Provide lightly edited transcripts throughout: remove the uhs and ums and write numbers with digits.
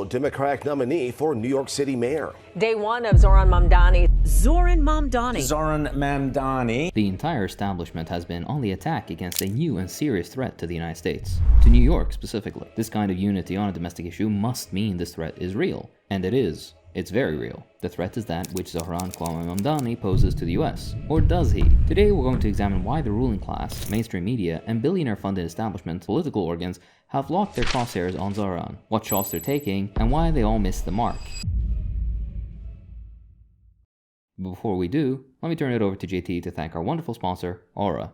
Democratic nominee for New York City mayor. Day one of Zoran Mandani. Zoran Mandani. Zoran Mandani. The entire establishment has been on the attack against a new and serious threat to the United States, to New York specifically. This kind of unity on a domestic issue must mean this threat is real, and it is. It's very real. The threat is that which Zohran Mandani poses to the US. Or does he? Today we're going to examine why the ruling class, mainstream media, and billionaire-funded establishment political organs have locked their crosshairs on Zohran, what shots they're taking, and why they all missed the mark. Before we do, let me turn it over to JT to thank our wonderful sponsor, Aura.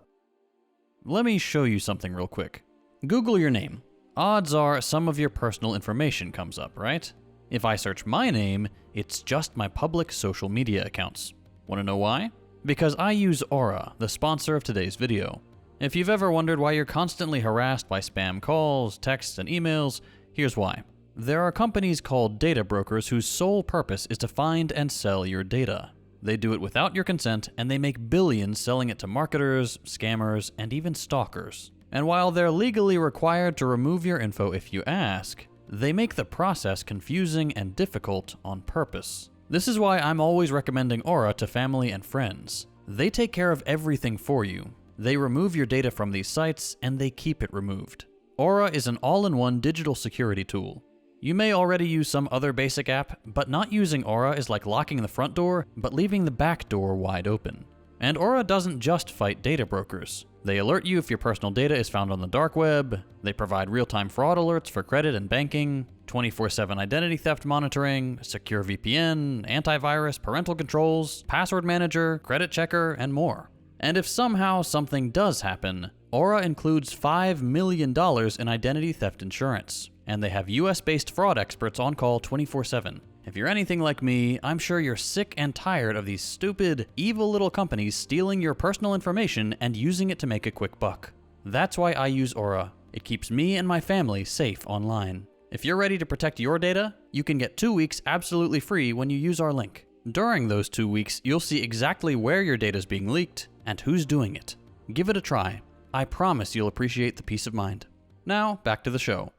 Let me show you something real quick. Google your name. Odds are some of your personal information comes up, right? If I search my name, it's just my public social media accounts. Want to know why? Because I use Aura, the sponsor of today's video. If you've ever wondered why you're constantly harassed by spam calls, texts, and emails, here's why. There are companies called data brokers whose sole purpose is to find and sell your data. They do it without your consent, and they make billions selling it to marketers, scammers, and even stalkers. And while they're legally required to remove your info if you ask, they make the process confusing and difficult on purpose. This is why I'm always recommending Aura to family and friends. They take care of everything for you. They remove your data from these sites, and they keep it removed. Aura is an all-in-one digital security tool. You may already use some other basic app, but not using Aura is like locking the front door, but leaving the back door wide open. And Aura doesn't just fight data brokers. They alert you if your personal data is found on the dark web, they provide real-time fraud alerts for credit and banking, 24/7 identity theft monitoring, secure VPN, antivirus, parental controls, password manager, credit checker, and more. And if somehow something does happen, Aura includes $5 million in identity theft insurance, and they have US-based fraud experts on call 24/7. If you're anything like me, I'm sure you're sick and tired of these stupid, evil little companies stealing your personal information and using it to make a quick buck. That's why I use Aura. It keeps me and my family safe online. If you're ready to protect your data, you can get 2 weeks absolutely free when you use our link. During those 2 weeks, you'll see exactly where your data is being leaked and who's doing it. Give it a try. I promise you'll appreciate the peace of mind. Now, back to the show.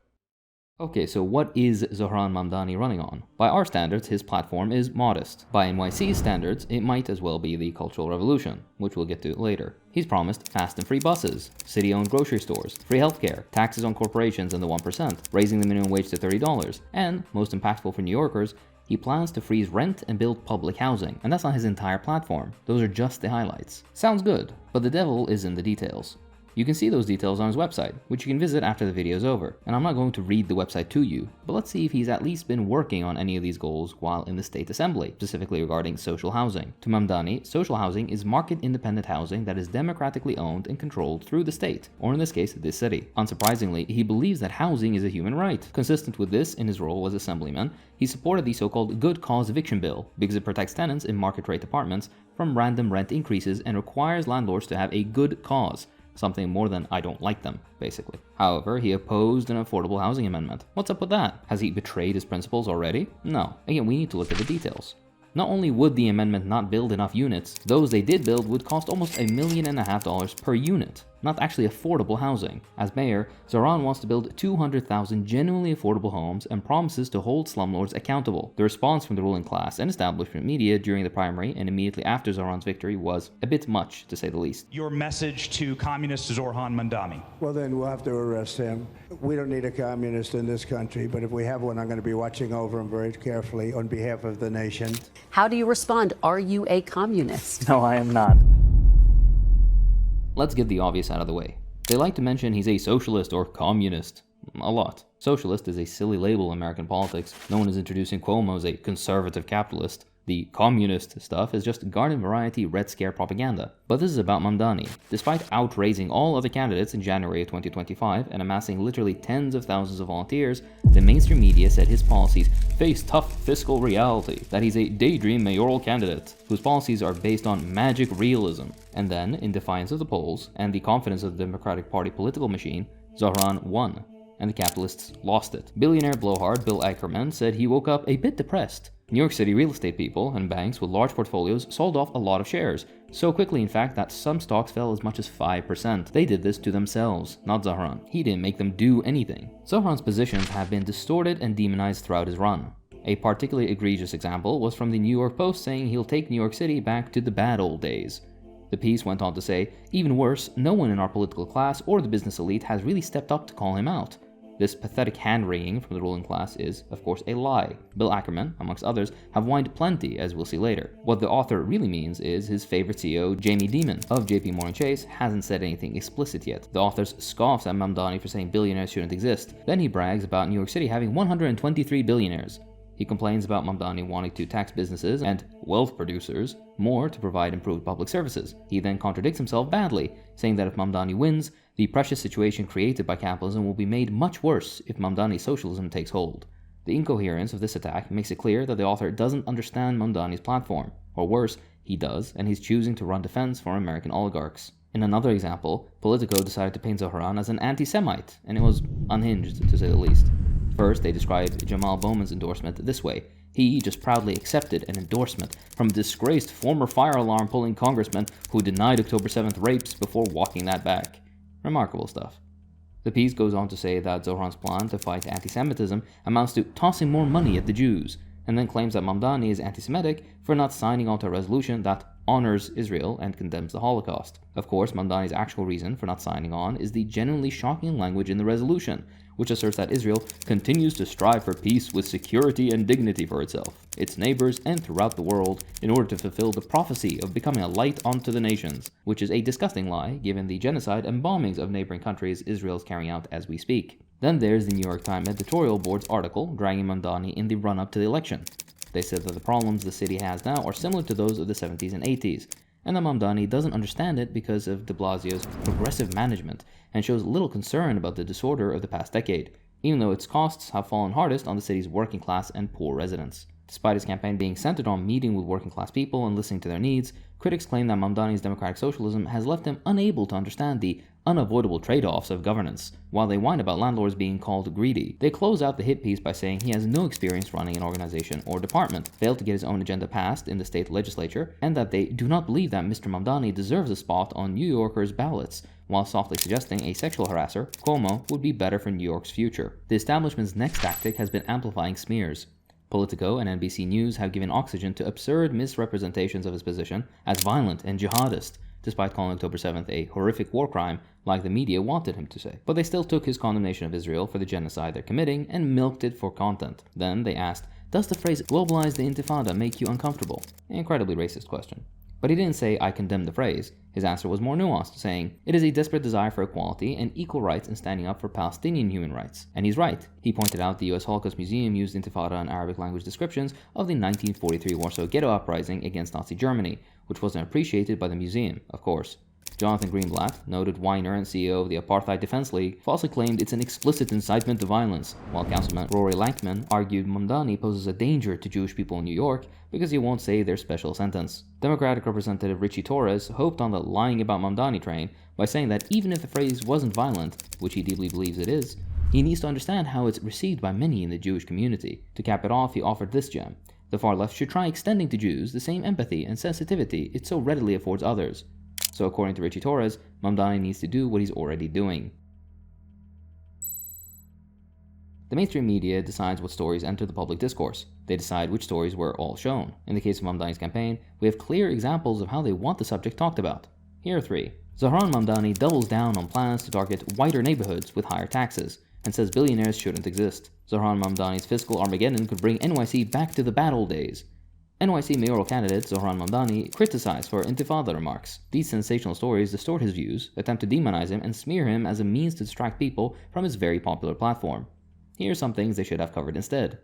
Okay, so what is Zohran Mandani running on? By our standards, his platform is modest. By NYC's standards, it might as well be the Cultural Revolution, which we'll get to later. He's promised fast and free buses, city-owned grocery stores, free healthcare, taxes on corporations and the 1%, raising the minimum wage to $30, and, most impactful for New Yorkers, he plans to freeze rent and build public housing, and that's not his entire platform. Those are just the highlights. Sounds good, but the devil is in the details. You can see those details on his website, which you can visit after the video is over. And I'm not going to read the website to you, but let's see if he's at least been working on any of these goals while in the state assembly, specifically regarding social housing. To Mandani, social housing is market-independent housing that is democratically owned and controlled through the state, or in this case, this city. Unsurprisingly, he believes that housing is a human right. Consistent with this in his role as assemblyman, he supported the so-called good cause eviction bill because it protects tenants in market-rate apartments from random rent increases and requires landlords to have a good cause. Something more than I don't like them, basically. However, he opposed an affordable housing amendment. What's up with that? Has he betrayed his principles already? No. Again, we need to look at the details. Not only would the amendment not build enough units, those they did build would cost almost $1.5 million per unit. Not actually affordable housing. As mayor, Zoran wants to build 200,000 genuinely affordable homes and promises to hold slumlords accountable. The response from the ruling class and establishment media during the primary and immediately after Zoran's victory was a bit much, to say the least. Your message to communist Zoran Mandani. Well, then we'll have to arrest him. We don't need a communist in this country, but if we have one, I'm going to be watching over him very carefully on behalf of the nation. How do you respond? Are you a communist? No, I am not. Let's get the obvious out of the way. They like to mention he's a socialist or communist. A lot. Socialist is a silly label in American politics. No one is introducing Cuomo as a conservative capitalist. The communist stuff is just garden variety Red Scare propaganda. But this is about Mandani. Despite outraising all other candidates in January of 2025 and amassing literally tens of thousands of volunteers, the mainstream media said his policies face tough fiscal reality, that he's a daydream mayoral candidate, whose policies are based on magic realism. And then, in defiance of the polls and the confidence of the Democratic Party political machine, Zohran won. and the capitalists lost it. Billionaire blowhard Bill Akerman said he woke up a bit depressed. New York City real estate people and banks with large portfolios sold off a lot of shares, so quickly in fact that some stocks fell as much as 5%. They did this to themselves, not Zohran. He didn't make them do anything. Zohran's positions have been distorted and demonized throughout his run. A particularly egregious example was from the New York Post saying he'll take New York City back to the bad old days. The piece went on to say, even worse, no one in our political class or the business elite has really stepped up to call him out. This pathetic hand-wringing from the ruling class is, of course, a lie. Bill Akerman, amongst others, have whined plenty, as we'll see later. What the author really means is his favorite CEO, Jamie Dimon, of JP Morgan Chase, hasn't said anything explicit yet. The author scoffs at Mamdani for saying billionaires shouldn't exist. Then he brags about New York City having 123 billionaires. He complains about Mamdani wanting to tax businesses and wealth producers more to provide improved public services. He then contradicts himself badly, saying that if Mamdani wins, the precious situation created by capitalism will be made much worse if Mamdani's socialism takes hold. The incoherence of this attack makes it clear that the author doesn't understand Mamdani's platform. Or worse, he does, and he's choosing to run defense for American oligarchs. In another example, Politico decided to paint Zohran as an anti-Semite, and it was unhinged, to say the least. First, they described Jamal Bowman's endorsement this way. He just proudly accepted an endorsement from a disgraced former fire alarm pulling congressman who denied October 7th rapes before walking that back. Remarkable stuff. The piece goes on to say that Zohran's plan to fight anti-Semitism amounts to tossing more money at the Jews, and then claims that Mamdani is anti-Semitic for not signing on to a resolution that honors Israel and condemns the Holocaust. Of course, Mamdani's actual reason for not signing on is the genuinely shocking language in the resolution, which asserts that Israel continues to strive for peace with security and dignity for itself, its neighbors, and throughout the world in order to fulfill the prophecy of becoming a light unto the nations, which is a disgusting lie given the genocide and bombings of neighboring countries Israel is carrying out as we speak. Then there's the New York Times editorial board's article dragging Mamdani in the run-up to the election. They said that the problems the city has now are similar to those of the 70s and 80s, and that Mamdani doesn't understand it because of de Blasio's progressive management and shows little concern about the disorder of the past decade, even though its costs have fallen hardest on the city's working class and poor residents. Despite his campaign being centered on meeting with working class people and listening to their needs, critics claim that Mamdani's democratic socialism has left him unable to understand the unavoidable trade-offs of governance. While they whine about landlords being called greedy, they close out the hit piece by saying he has no experience running an organization or department, failed to get his own agenda passed in the state legislature, and that they do not believe that Mr. Mamdani deserves a spot on New Yorkers' ballots, while softly suggesting a sexual harasser, Cuomo, would be better for New York's future. The establishment's next tactic has been amplifying smears. Politico and NBC News have given oxygen to absurd misrepresentations of his position as violent and jihadist, despite calling October 7th a horrific war crime like the media wanted him to say. But they still took his condemnation of Israel for the genocide they're committing and milked it for content. Then they asked, does the phrase globalize the intifada make you uncomfortable? An incredibly racist question. But he didn't say, I condemn the phrase. His answer was more nuanced, saying, it is a desperate desire for equality and equal rights in standing up for Palestinian human rights. And he's right. He pointed out the US Holocaust Museum used intifada and Arabic language descriptions of the 1943 Warsaw Ghetto Uprising against Nazi Germany, which wasn't appreciated by the museum, of course. Jonathan Greenblatt, noted whiner and CEO of the Apartheid Defense League, falsely claimed it's an explicit incitement to violence, while Councilman Rory Lankman argued Mamdani poses a danger to Jewish people in New York because he won't say their special sentence. Democratic Representative Richie Torres hoped on the lying about Mamdani train by saying that even if the phrase wasn't violent, which he deeply believes it is, he needs to understand how it's received by many in the Jewish community. To cap it off, he offered this gem. The far left should try extending to Jews the same empathy and sensitivity it so readily affords others. So according to Richie Torres, Mamdani needs to do what he's already doing. The mainstream media decides what stories enter the public discourse. They decide which stories were all shown. In the case of Mamdani's campaign, we have clear examples of how they want the subject talked about. Here are three. Zohran Mandani doubles down on plans to target whiter neighborhoods with higher taxes, and says billionaires shouldn't exist. Zohran Mamdani's fiscal Armageddon could bring NYC back to the bad old days. NYC mayoral candidate Zohran Mandani criticized for intifada remarks. These sensational stories distort his views, attempt to demonize him, and smear him as a means to distract people from his very popular platform. Here are some things they should have covered instead.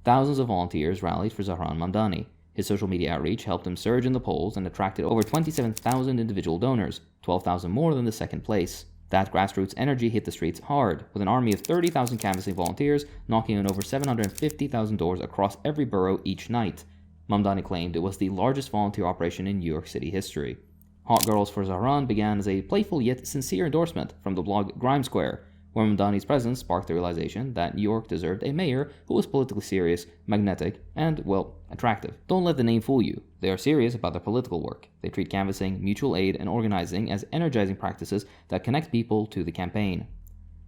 Thousands of volunteers rallied for Zohran Mandani. His social media outreach helped him surge in the polls and attracted over 27,000 individual donors, 12,000 more than the second place. That grassroots energy hit the streets hard, with an army of 30,000 canvassing volunteers knocking on over 750,000 doors across every borough each night. Mamdani claimed it was the largest volunteer operation in New York City history. Hot Girls for Zohran began as a playful yet sincere endorsement from the blog Grime Square, where Mamdani's presence sparked the realization that New York deserved a mayor who was politically serious, magnetic, and, well, attractive. Don't let the name fool you. They are serious about their political work. They treat canvassing, mutual aid, and organizing as energizing practices that connect people to the campaign.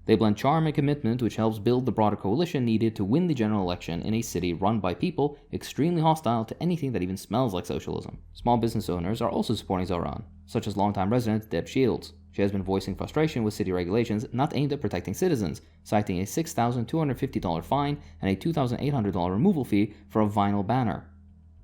They blend charm and commitment, which helps build the broader coalition needed to win the general election in a city run by people extremely hostile to anything that even smells like socialism. Small business owners are also supporting Zohran, such as longtime resident Deb Shields. She has been voicing frustration with city regulations not aimed at protecting citizens, citing a $6,250 fine and a $2,800 removal fee for a vinyl banner,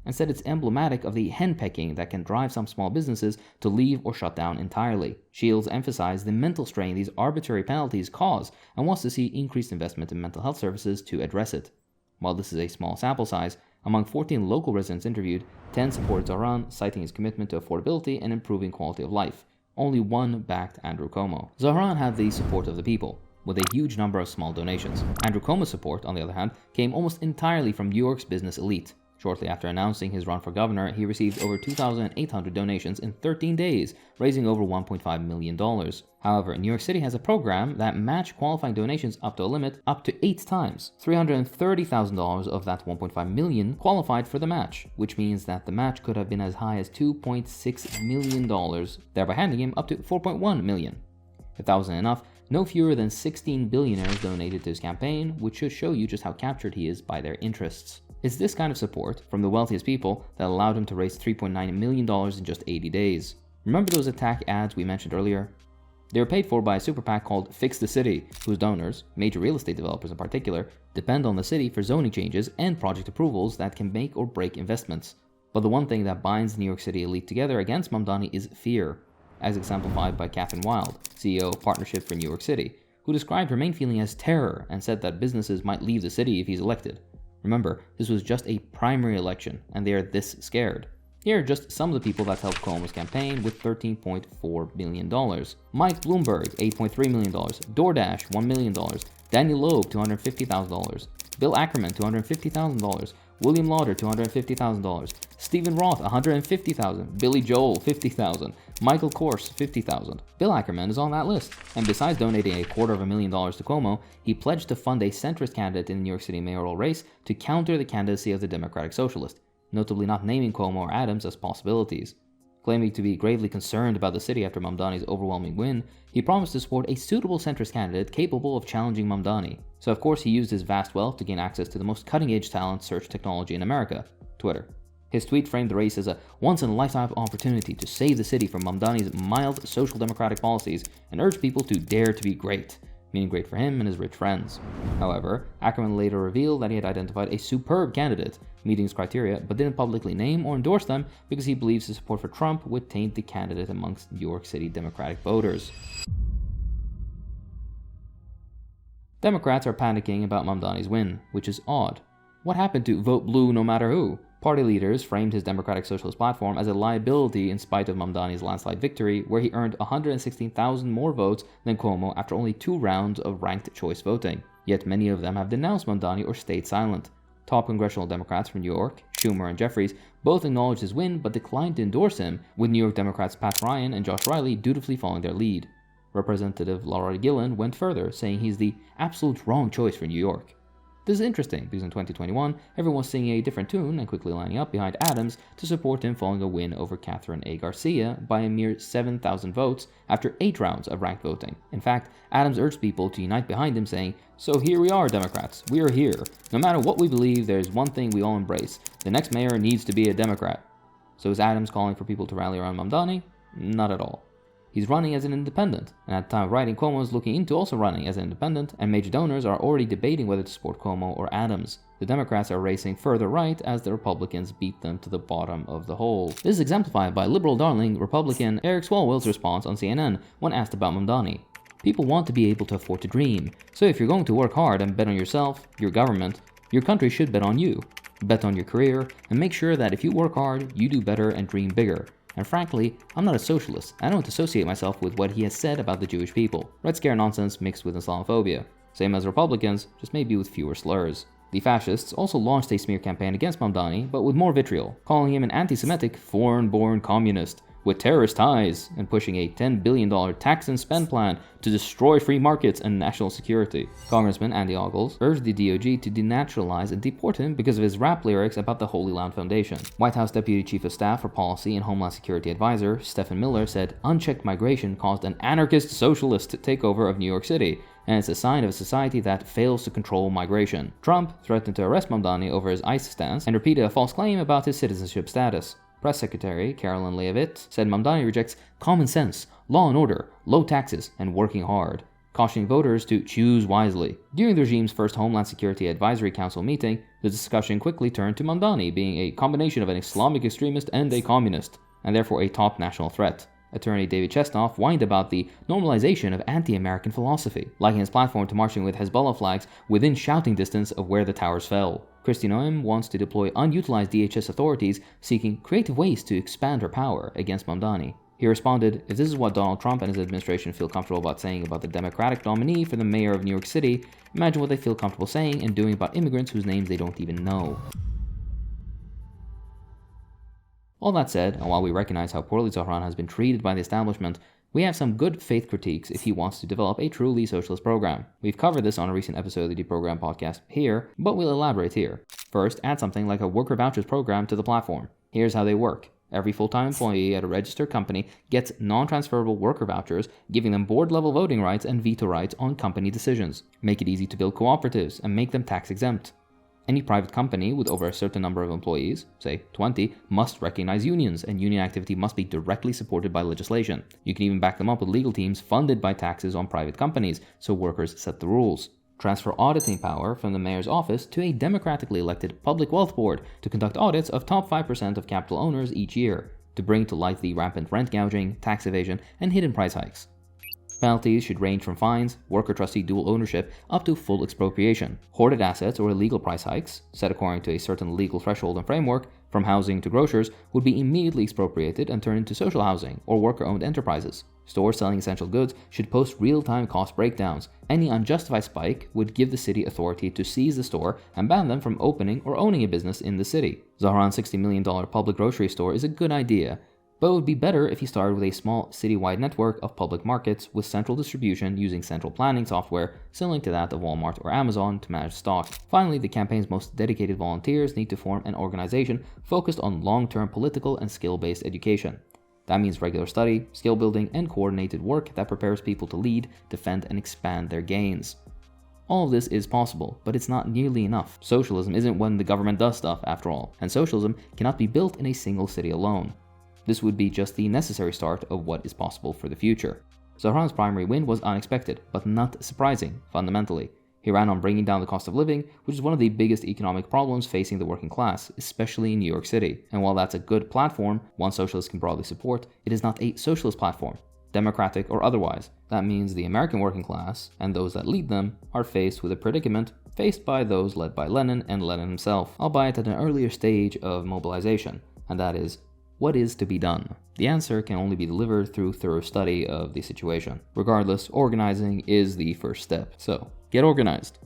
and said it's emblematic of the henpecking that can drive some small businesses to leave or shut down entirely. Shields emphasized the mental strain these arbitrary penalties cause and wants to see increased investment in mental health services to address it. While this is a small sample size, among 14 local residents interviewed, 10 supported Zohran, citing his commitment to affordability and improving quality of life. Only one backed Andrew Cuomo. Zohran had the support of the people, with a huge number of small donations. Andrew Cuomo's support, on the other hand, came almost entirely from New York's business elite. Shortly after announcing his run for governor, he received over 2,800 donations in 13 days, raising over $1.5 million. However, New York City has a program that match qualifying donations up to a limit up to 8 times. $330,000 of that $1.5 million qualified for the match, which means that the match could have been as high as $2.6 million, thereby handing him up to $4.1 million. If that wasn't enough, no fewer than 16 billionaires donated to his campaign, which should show you just how captured he is by their interests. It's this kind of support from the wealthiest people that allowed him to raise $3.9 million in just 80 days. Remember those attack ads we mentioned earlier? They were paid for by a super PAC called Fix the City, whose donors, major real estate developers in particular, depend on the city for zoning changes and project approvals that can make or break investments. But the one thing that binds the New York City elite together against Mamdani is fear, as exemplified by Catherine Wild, CEO of Partnership for New York City, who described her main feeling as terror and said that businesses might leave the city if he's elected. Remember, this was just a primary election, and they are this scared. Here are just some of the people that helped Cuomo's campaign with $13.4 million. Mike Bloomberg, $8.3 million. DoorDash, $1 million. Daniel Loeb, $250,000. Bill Ackerman, $250,000. William Lauder, $250,000. Stephen Roth, $150,000. Billy Joel, $50,000. Michael Kors, $50,000. Bill Ackerman is on that list, and besides donating $250,000 to Cuomo, he pledged to fund a centrist candidate in the New York City mayoral race to counter the candidacy of the Democratic Socialist, notably not naming Cuomo or Adams as possibilities. Claiming to be gravely concerned about the city after Mamdani's overwhelming win, he promised to support a suitable centrist candidate capable of challenging Mamdani. So of course he used his vast wealth to gain access to the most cutting-edge talent search technology in America, Twitter. His tweet framed the race as a once-in-a-lifetime opportunity to save the city from Mamdani's mild social democratic policies and urged people to dare to be great, meaning great for him and his rich friends. However, Ackerman later revealed that he had identified a superb candidate, meeting his criteria, but didn't publicly name or endorse them because he believes his support for Trump would taint the candidate amongst New York City Democratic voters. Democrats are panicking about Mamdani's win, which is odd. What happened to vote blue no matter who? Party leaders framed his Democratic Socialist platform as a liability in spite of Mamdani's landslide victory, where he earned 116,000 more votes than Cuomo after only 2 rounds of ranked choice voting. Yet many of them have denounced Mamdani or stayed silent. Top congressional Democrats from New York, Schumer and Jeffries, both acknowledged his win but declined to endorse him, with New York Democrats Pat Ryan and Josh Riley dutifully following their lead. Representative Laura Gillen went further, saying he's the absolute wrong choice for New York. This is interesting because in 2021, everyone was singing a different tune and quickly lining up behind Adams to support him following a win over Catherine A. Garcia by a mere 7,000 votes after 8 rounds of ranked voting. In fact, Adams urged people to unite behind him, saying, "So here we are, Democrats. We are here. No matter what we believe, there's one thing we all embrace. The next mayor needs to be a Democrat." So is Adams calling for people to rally around Mamdani? Not at all. He's running as an independent, and at the time of writing, Cuomo is looking into also running as an independent, and major donors are already debating whether to support Cuomo or Adams. The Democrats are racing further right as the Republicans beat them to the bottom of the hole. This is exemplified by liberal darling Republican Eric Swalwell's response on CNN when asked about Mamdani. People want to be able to afford to dream, so if you're going to work hard and bet on yourself, your government, your country should bet on you. Bet on your career, and make sure that if you work hard, you do better and dream bigger. And frankly, I'm not a socialist. I don't associate myself with what he has said about the Jewish people. Red Scare nonsense mixed with Islamophobia. Same as Republicans, just maybe with fewer slurs. The fascists also launched a smear campaign against Mamdani, but with more vitriol, calling him an anti-Semitic, foreign-born communist, with terrorist ties and pushing a $10 billion tax and spend plan to destroy free markets and national security. Congressman Andy Ogles urged the DOJ to denaturalize and deport him because of his rap lyrics about the Holy Land Foundation. White House Deputy Chief of Staff for Policy and Homeland Security Advisor Stephen Miller said unchecked migration caused an anarchist socialist takeover of New York City, and it's a sign of a society that fails to control migration. Trump threatened to arrest Mamdani over his ICE stance and repeated a false claim about his citizenship status. Press Secretary Carolyn Leavitt said Mamdani rejects common sense, law and order, low taxes, and working hard, cautioning voters to choose wisely. During the regime's first Homeland Security Advisory Council meeting, the discussion quickly turned to Mamdani being a combination of an Islamic extremist and a communist, and therefore a top national threat. Attorney David Chestnov whined about the normalization of anti-American philosophy, liking his platform to marching with Hezbollah flags within shouting distance of where the towers fell. Kristi Noem wants to deploy unutilized DHS authorities seeking creative ways to expand her power against Mamdani. He responded, if this is what Donald Trump and his administration feel comfortable about saying about the Democratic nominee for the mayor of New York City, imagine what they feel comfortable saying and doing about immigrants whose names they don't even know. All that said, and while we recognize how poorly Zohran has been treated by the establishment, we have some good faith critiques if he wants to develop a truly socialist program. We've covered this on a recent episode of the Deprogram podcast here, but we'll elaborate here. First, add something like a worker vouchers program to the platform. Here's how they work. Every full-time employee at a registered company gets non-transferable worker vouchers, giving them board-level voting rights and veto rights on company decisions. Make it easy to build cooperatives and make them tax-exempt. Any private company with over a certain number of employees, say 20, must recognize unions, and union activity must be directly supported by legislation. You can even back them up with legal teams funded by taxes on private companies, so workers set the rules. Transfer auditing power from the mayor's office to a democratically elected public wealth board to conduct audits of top 5% of capital owners each year, to bring to light the rampant rent gouging, tax evasion, and hidden price hikes. Penalties should range from fines, worker trustee dual ownership, up to full expropriation. Hoarded assets or illegal price hikes, set according to a certain legal threshold and framework, from housing to grocers, would be immediately expropriated and turned into social housing or worker-owned enterprises. Stores selling essential goods should post real-time cost breakdowns. Any unjustified spike would give the city authority to seize the store and ban them from opening or owning a business in the city. Zohran's $60 million public grocery store is a good idea, but it would be better if he started with a small citywide network of public markets with central distribution using central planning software similar to that of Walmart or Amazon to manage stock. Finally, the campaign's most dedicated volunteers need to form an organization focused on long-term political and skill-based education. That means regular study, skill building, and coordinated work that prepares people to lead, defend, and expand their gains. All of this is possible, but it's not nearly enough. Socialism isn't when the government does stuff, after all, and socialism cannot be built in a single city alone. This would be just the necessary start of what is possible for the future. Zohran's primary win was unexpected, but not surprising, fundamentally. He ran on bringing down the cost of living, which is one of the biggest economic problems facing the working class, especially in New York City. And while that's a good platform, one socialist can broadly support, it is not a socialist platform, democratic or otherwise. That means the American working class, and those that lead them, are faced with a predicament faced by those led by Lenin and Lenin himself, albeit at an earlier stage of mobilization, and that is, what is to be done? The answer can only be delivered through thorough study of the situation. Regardless, organizing is the first step, so get organized.